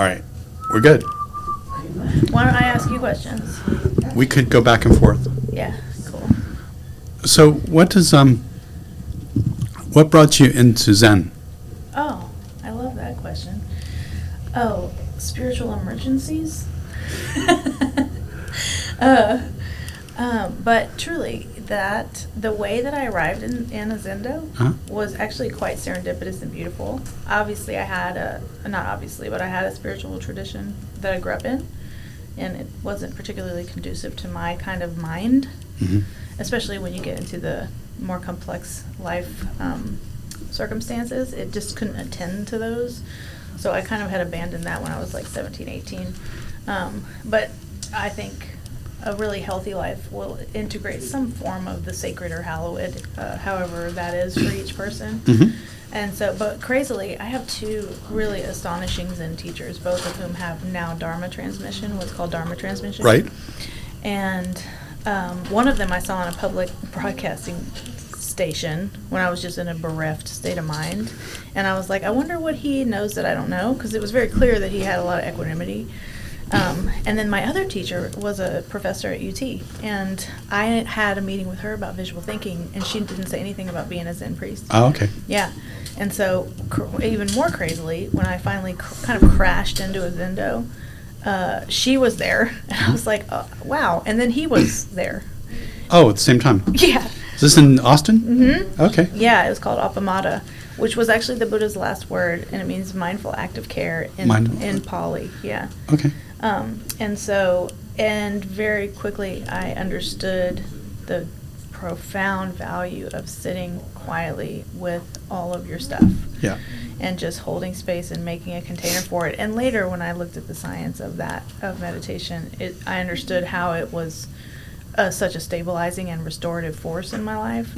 All right. We're good. Why don't I ask you questions? We could go back and forth. Yeah, cool. So what brought you into Zen? Oh, I love that question. Oh, spiritual emergencies? But truly, the way that I arrived in a Zendo was actually quite serendipitous and beautiful. Obviously, I had a spiritual tradition that I grew up in, and it wasn't particularly conducive to my kind of mind, especially when you get into the more complex life circumstances. It just couldn't attend to those. So I kind of had abandoned that when I was like 17, 18. But I think a really healthy life will integrate some form of the sacred or hallowed, however that is for each person. And so, but crazily, I have two really astonishing Zen teachers, both of whom have now Dharma transmission, what's called Dharma transmission. Right. And one of them I saw on a public broadcasting station when I was just in a bereft state of mind. And I was like, I wonder what he knows that I don't know, because it was very clear that he had a lot of equanimity. And then my other teacher was a professor at UT, and I had a meeting with her about visual thinking, and she didn't say anything about being a Zen priest. Oh, okay. Yeah. And so even more crazily, when I finally kind of crashed into a Zendo, she was there, and I was like, oh, wow. And then he was there. Oh, at the same time? Yeah. Is this in Austin? Mm-hmm. Okay. Yeah, it was called Appamada, which was actually the Buddha's last word, and it means mindful active care in Pali. Yeah. Okay. And very quickly I understood the profound value of sitting quietly with all of your stuff. Yeah. And just holding space and making a container for it. And later, when I looked at the science of meditation, I understood how it was such a stabilizing and restorative force in my life.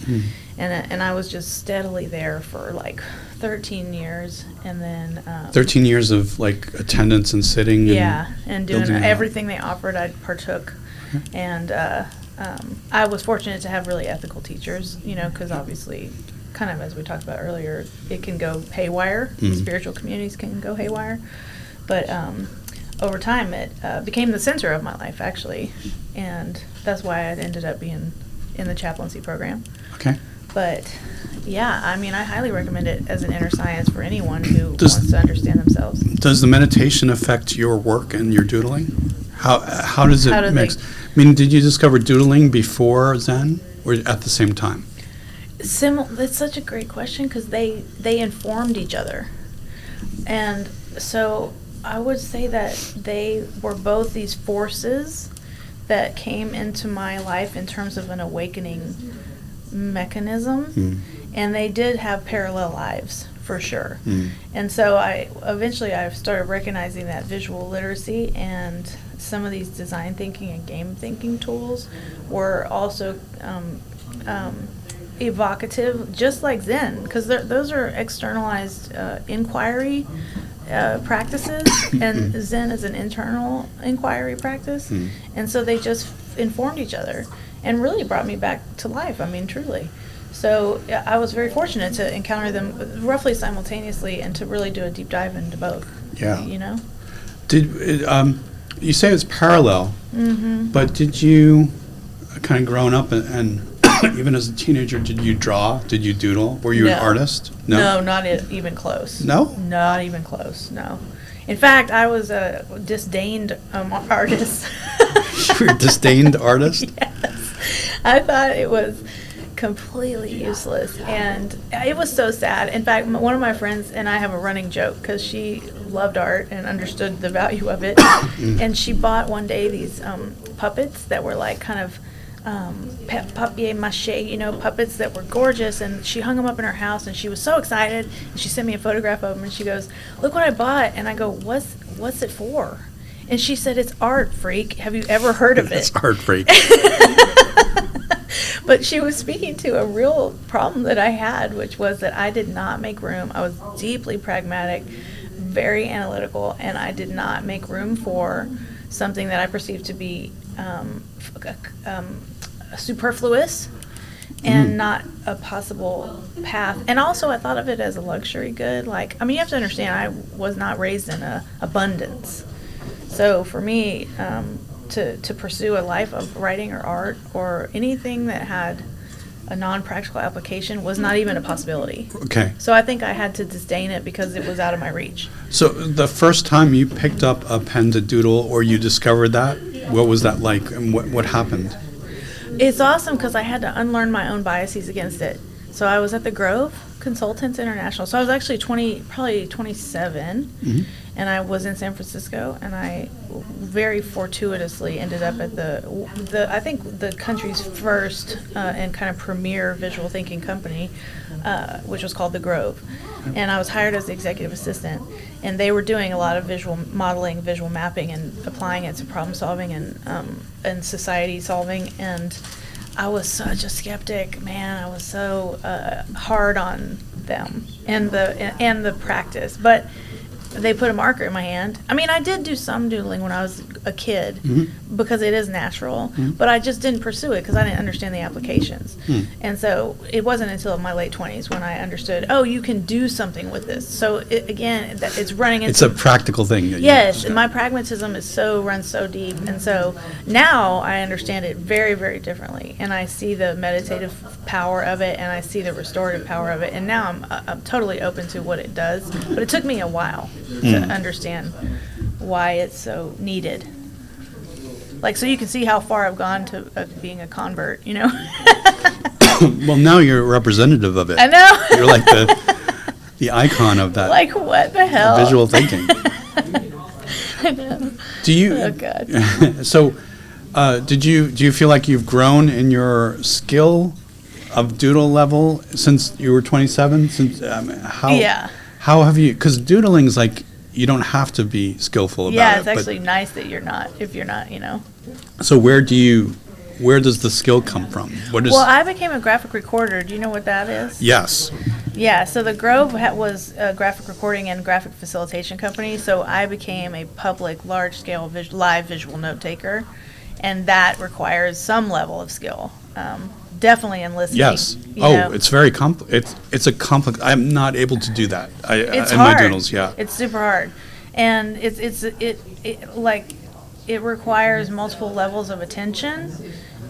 And I was just steadily there for like 13 years, and then 13 years of like attendance and sitting. And doing everything they offered, I partook. And I was fortunate to have really ethical teachers, because obviously, kind of as we talked about earlier, it can go haywire. Spiritual communities can go haywire, but over time it became the center of my life, actually, and that's why I ended up being in the chaplaincy program. Okay. But yeah, I mean, I highly recommend it as an inner science for anyone who wants to understand themselves. Does the meditation affect your work and your doodling? How does it mix? I mean, did you discover doodling before Zen or at the same time? It's such a great question, because they informed each other. And so I would say that they were both these forces that came into my life in terms of an awakening mechanism. And they did have parallel lives, for sure. And so I started recognizing that visual literacy and some of these design thinking and game thinking tools were also evocative, just like Zen, because those are externalized inquiry practices, and Zen is an internal inquiry practice. And so they just informed each other and really brought me back to life, I mean, truly. So I was very fortunate to encounter them roughly simultaneously and to really do a deep dive into both. Yeah. Did you say it's parallel, but did you, kind of growing up and even as a teenager, did you draw? Did you doodle? Were you an artist? No, not even close. No? Not even close, no. In fact, I was a disdained artist. You were a disdained artist? Yes. I thought it was completely useless, and it was so sad. In fact, one of my friends and I have a running joke, because she loved art and understood the value of it, and she bought one day these puppets that were like kind of papier-mâché, puppets that were gorgeous, and she hung them up in her house, and she was so excited, and she sent me a photograph of them, and she goes, "Look what I bought." And I go, what's it for? And she said, "It's art, freak. Have you ever heard of it?" It's art, freak. But she was speaking to a real problem that I had, which was that I did not make room. I was deeply pragmatic, very analytical, and I did not make room for something that I perceived to be superfluous and not a possible path. And also I thought of it as a luxury good. Like, I mean, you have to understand, I was not raised in abundance. So for me, to pursue a life of writing or art or anything that had a non-practical application was not even a possibility. Okay. So I think I had to disdain it because it was out of my reach. So the first time you picked up a pen to doodle, or you discovered that, what was that like, and what happened? It's awesome because I had to unlearn my own biases against it. So I was at the Grove Consultants International. So I was actually probably 27, and I was in San Francisco, and I very fortuitously ended up at I think the country's first and kind of premier visual thinking company, which was called the Grove. And I was hired as the executive assistant, and they were doing a lot of visual modeling, visual mapping, and applying it to problem solving and society solving. And I was such a skeptic, man. I was so hard on them and the practice, but they put a marker in my hand. I mean, I did do some doodling when I was a kid because it is natural, but I just didn't pursue it because I didn't understand the applications. And so it wasn't until my late 20s when I understood, oh, you can do something with this. So it's running into... It's a practical thing. Yes, and my pragmatism runs so deep. And so now I understand it very, very differently. And I see the meditative power of it, and I see the restorative power of it. And now I'm totally open to what it does. But it took me a while to understand why it's so needed. Like, so you can see how far I've gone to being a convert, you know? Well, now you're a representative of it. I know. You're like the icon of that. Like, what the hell? Visual thinking. I know. Do you? Oh, God. So, do you feel like you've grown in your skill of doodle level since you were 27? How have you? Because doodling's like, you don't have to be skillful about it. Yeah, it's actually nice that you're not, if you're not, you know. So where does the skill come from? Well, I became a graphic recorder. Do you know what that is? Yes. Yeah, so the Grove was a graphic recording and graphic facilitation company, so I became a public, large-scale live visual note taker, and that requires some level of skill. Definitely in listening. Yes. It's very complex. It's a complex. I'm not able to do that. It's in hard. My doodles, yeah. It's super hard, and it requires multiple levels of attention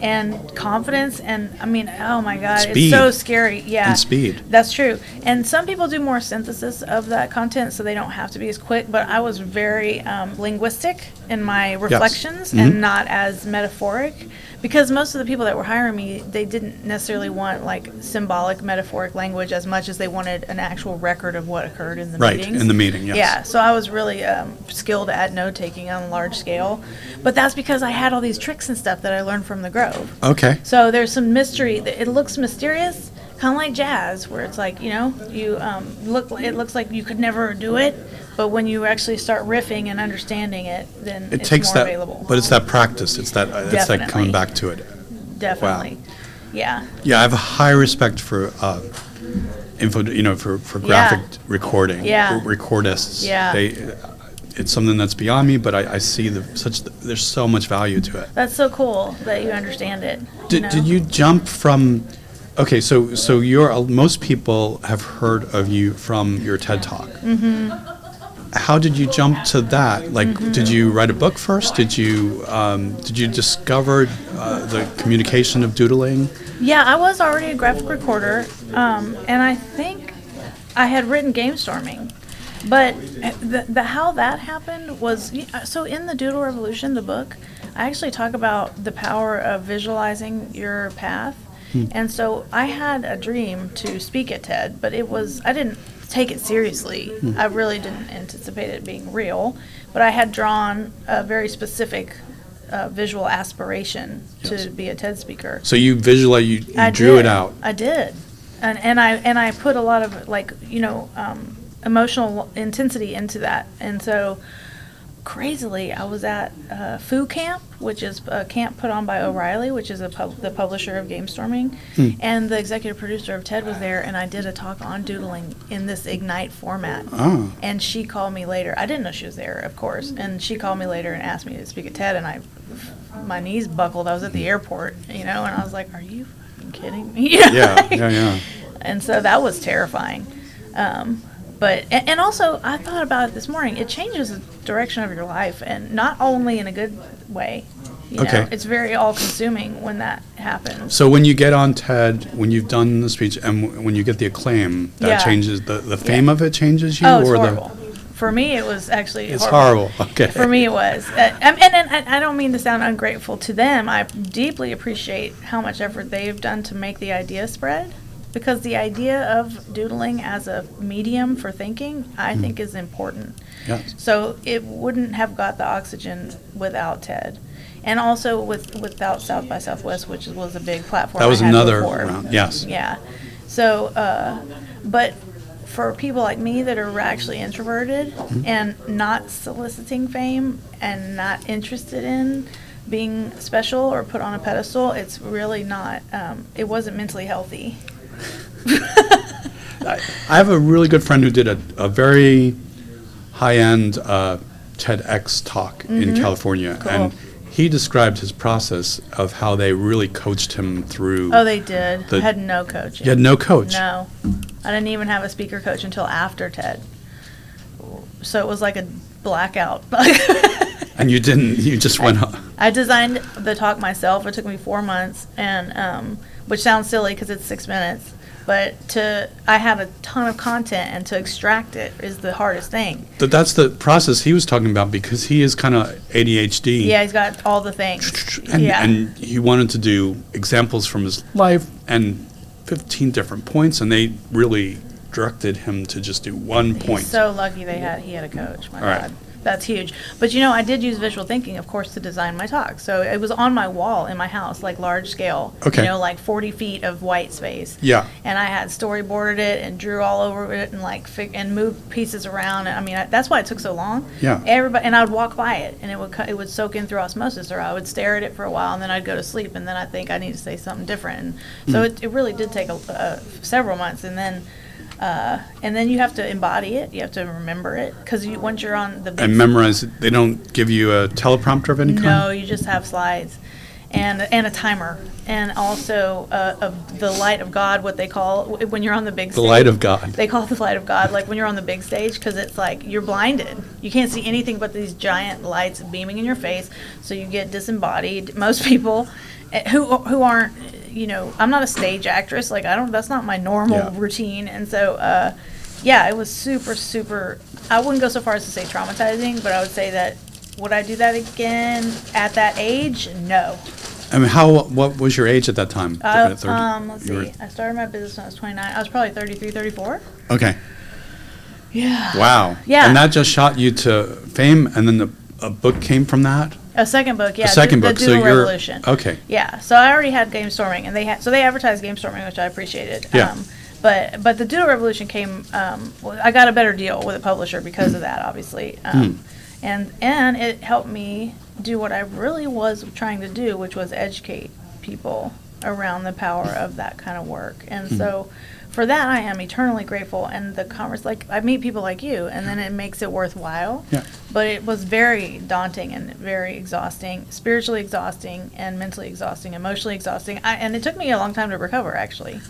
and confidence, and I mean, oh my God, Speed. It's so scary. Yeah. And speed. That's true. And some people do more synthesis of that content, so they don't have to be as quick. But I was very linguistic in my reflections and not as metaphoric. Because most of the people that were hiring me, they didn't necessarily want like symbolic, metaphoric language as much as they wanted an actual record of what occurred in the meetings. Right, in the meeting, yes. Yeah, so I was really skilled at note-taking on a large scale. But that's because I had all these tricks and stuff that I learned from the Grove. Okay. So there's some mystery. It looks mysterious, kind of like jazz, where it's like, you know, it looks like you could never do it. But when you actually start riffing and understanding it, then it's more available. But it's that practice. It's like coming back to it. Definitely. Wow. Yeah. Yeah, I have a high respect for for graphic recording. Yeah. Recordists. Yeah. It's something that's beyond me, but I see there's so much value to it. That's so cool that you understand it. Did you jump from? Okay, so most people have heard of you from your TED Talk. Mm-hmm. How did you jump to that? Like, did you write a book first? Did you discover the communication of doodling? Yeah, I was already a graphic recorder, and I think I had written game storming. But how that happened was, so in the Doodle Revolution, the book, I actually talk about the power of visualizing your path. And so I had a dream to speak at TED, but I didn't take it seriously. I really didn't anticipate it being real, but I had drawn a very specific visual aspiration to be a TED speaker. So you visualize, you drew it out. I did, and I put a lot of emotional intensity into that, and so crazily, I was at Foo Camp, which is a camp put on by O'Reilly, which is the publisher of Game Storming, and the executive producer of TED was there, and I did a talk on doodling in this Ignite format. Oh. And she called me later. I didn't know she was there, of course, and she called me later and asked me to speak at TED, and my knees buckled. I was at the airport, and I was like, "Are you fucking kidding me? Yeah. And so that was terrifying. But and also, I thought about it this morning. It changes the direction of your life, and not only in a good way. You know, it's very all-consuming when that happens. So when you get on TED, when you've done the speech, and when you get the acclame, that changes the fame of it changes you, it's horrible. For me, it was actually it's horrible. Okay. For me, it was, and I don't mean to sound ungrateful to them. I deeply appreciate how much effort they've done to make the idea spread. Because the idea of doodling as a medium for thinking, I think, is important. Yes. So it wouldn't have got the oxygen without TED. And also without South by Southwest, which was a big platform. That was I had another before. round, yes. Yeah. So, but for people like me that are actually introverted and not soliciting fame and not interested in being special or put on a pedestal, it's really not, it wasn't mentally healthy. I have a really good friend who did a very high-end TEDx talk in California, Cool. and he described his process of how they really coached him through. Oh, they did. I had no coaching. You had no coach? No. I didn't even have a speaker coach until after TED. So it was like a blackout. And you didn't, you just went up. I designed the talk myself. It took me 4 months, and which sounds silly because it's 6 minutes. But I had a ton of content, and to extract it is the hardest thing. But that's the process he was talking about, because he is kind of ADHD. Yeah, he's got all the things. And he wanted to do examples from his life and 15 different points, and they really directed him to just do one point. He's so lucky he had a coach. My All right. God. That's huge. But, I did use visual thinking, of course, to design my talk. So it was on my wall in my house, like large scale. Okay. Like 40 feet of white space. Yeah. And I had storyboarded it and drew all over it and and moved pieces around. And that's why it took so long. Yeah. And I would walk by it, and it would soak in through osmosis, or I would stare at it for a while, and then I'd go to sleep, and then I think I need to say something different. And so it really did take several months, and then you have to embody it. You have to remember it, because once you're on the big And memorize it. They don't give you a teleprompter of any kind? No, you just have slides and a timer, and also of the light of God, what they call when you're on the big stage. The light of God. They call it the light of God, like when you're on the big stage, because it's like you're blinded. You can't see anything but these giant lights beaming in your face, so you get disembodied. Most people who aren't, I'm not a stage actress. Like, that's not my normal routine. And so, it was super, super, I wouldn't go so far as to say traumatizing, but I would say that, would I do that again at that age? No. I mean, what was your age at that time? Let's see. I started my business when I was 29. I was probably 33, 34. Okay. Yeah. Wow. Yeah. And that just shot you to fame, and then a book came from that? A second book, yeah. A second book, the Doodle Revolution. Okay. Yeah, so I already had game storming, and they advertised game storming, which I appreciated. Yeah. But the Doodle Revolution came. I got a better deal with a publisher because of that, obviously. And it helped me do what I really was trying to do, which was educate people around the power of that kind of work. And so for that, I am eternally grateful. And I meet people like you, and then it makes it worthwhile. Yeah. But it was very daunting and very exhausting, spiritually exhausting and mentally exhausting, emotionally exhausting. And it took me a long time to recover, actually.